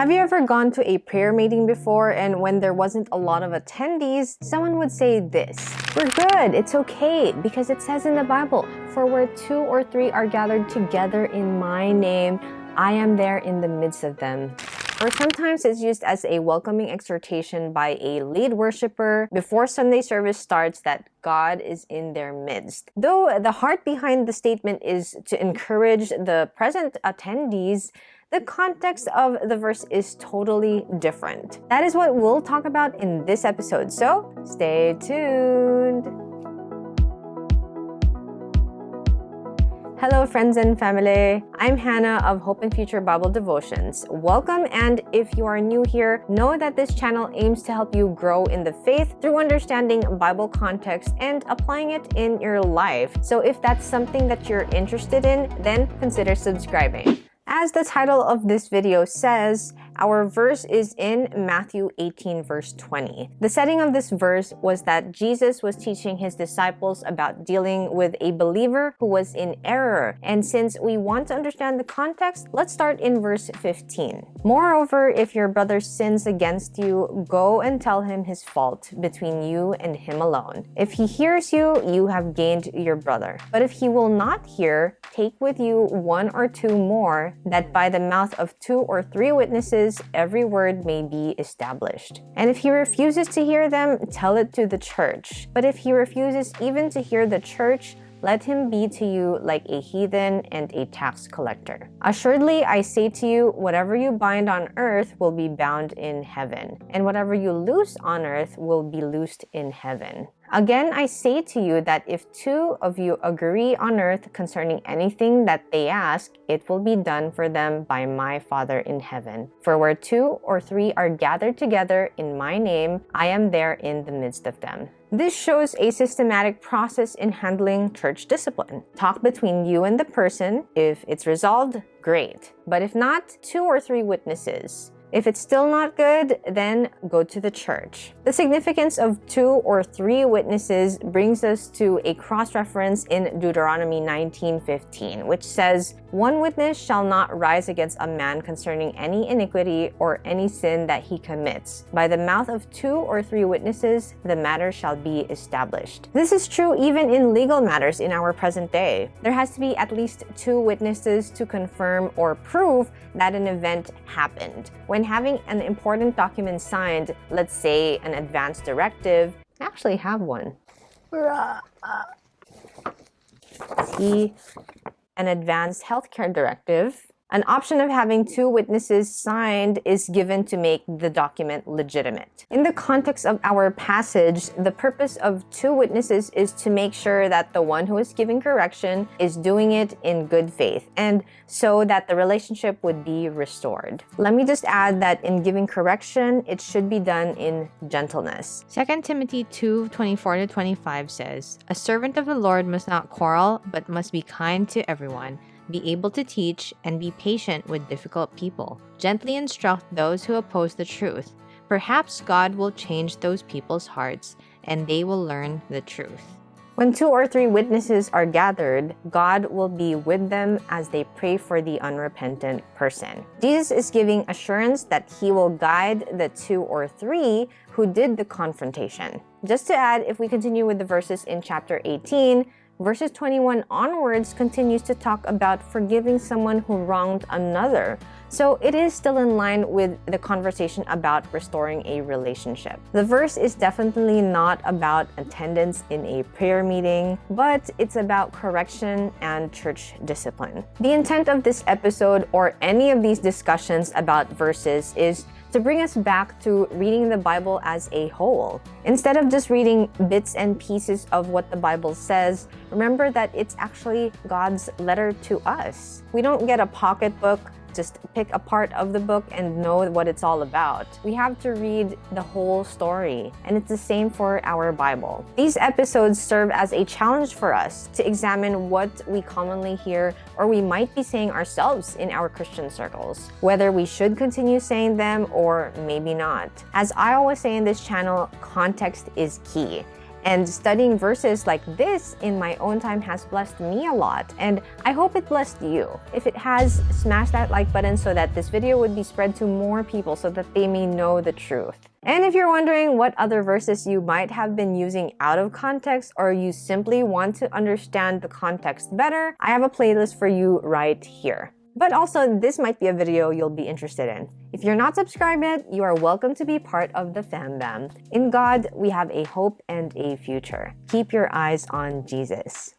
Have you ever gone to a prayer meeting before and when there wasn't a lot of attendees, someone would say this: "We're good, it's okay, because it says in the Bible, for where 2 or 3 are gathered together in my name, I am there in the midst of them." Or sometimes it's used as a welcoming exhortation by a lead worshiper before Sunday service starts that God is in their midst. Though the heart behind the statement is to encourage the present attendees, the context of the verse is totally different. That is what we'll talk about in this episode, so stay tuned! Hello friends and family, I'm Hannah of Hope and Future Bible Devotions. Welcome, and if you are new here, know that this channel aims to help you grow in the faith through understanding Bible context and applying it in your life. So if that's something that you're interested in, then consider subscribing. As the title of this video says, our verse is in Matthew 18 verse 20. The setting of this verse was that Jesus was teaching his disciples about dealing with a believer who was in error. And since we want to understand the context, let's start in verse 15. "Moreover, if your brother sins against you, go and tell him his fault between you and him alone. If he hears you, you have gained your brother. But if he will not hear, take with you 1 or 2 more, that by the mouth of 2 or 3 witnesses every word may be established. And if he refuses to hear them, tell it to the church. But if he refuses even to hear the church, let him be to you like a heathen and a tax collector. Assuredly, I say to you, whatever you bind on earth will be bound in heaven, and whatever you loose on earth will be loosed in heaven. Again, I say to you that if 2 of you agree on earth concerning anything that they ask, it will be done for them by my Father in heaven. For where 2 or 3 are gathered together in my name, I am there in the midst of them." This shows a systematic process in handling church discipline. Talk between you and the person. If it's resolved, great. But if not, 2 or 3 witnesses. If it's still not good, then go to the church. The significance of 2 or 3 witnesses brings us to a cross-reference in Deuteronomy 19:15, which says, "One witness shall not rise against a man concerning any iniquity or any sin that he commits. By the mouth of 2 or 3 witnesses, the matter shall be established." This is true even in legal matters in our present day. There has to be at least 2 witnesses to confirm or prove that an event happened. When having an important document signed, let's say an advance directive, I actually have one. See, an advanced healthcare directive. An option of having 2 witnesses signed is given to make the document legitimate. In the context of our passage, the purpose of 2 witnesses is to make sure that the one who is giving correction is doing it in good faith, and so that the relationship would be restored. Let me just add that in giving correction, it should be done in gentleness. 2 Timothy 2:24-25 says, "A servant of the Lord must not quarrel, but must be kind to everyone, be able to teach, and be patient with difficult people. Gently instruct those who oppose the truth. Perhaps God will change those people's hearts, and they will learn the truth." When 2 or 3 witnesses are gathered, God will be with them as they pray for the unrepentant person. Jesus is giving assurance that he will guide the 2 or 3 who did the confrontation. Just to add, if we continue with the verses in chapter 18, verses 21 onwards continues to talk about forgiving someone who wronged another. So it is still in line with the conversation about restoring a relationship. The verse is definitely not about attendance in a prayer meeting, but it's about correction and church discipline. The intent of this episode or any of these discussions about verses is to bring us back to reading the Bible as a whole. Instead of just reading bits and pieces of what the Bible says, remember that it's actually God's letter to us. We don't get a pocketbook, just pick a part of the book and know what it's all about. We have to read the whole story, and it's the same for our Bible. These episodes serve as a challenge for us to examine what we commonly hear or we might be saying ourselves in our Christian circles, whether we should continue saying them or maybe not. As I always say in this channel, context is key. And studying verses like this in my own time has blessed me a lot, and I hope it blessed you. If it has, smash that like button so that this video would be spread to more people so that they may know the truth. And if you're wondering what other verses you might have been using out of context, or you simply want to understand the context better, I have a playlist for you right here. But also, this might be a video you'll be interested in. If you're not subscribed yet, you are welcome to be part of the fam. In God, we have a hope and a future. Keep your eyes on Jesus.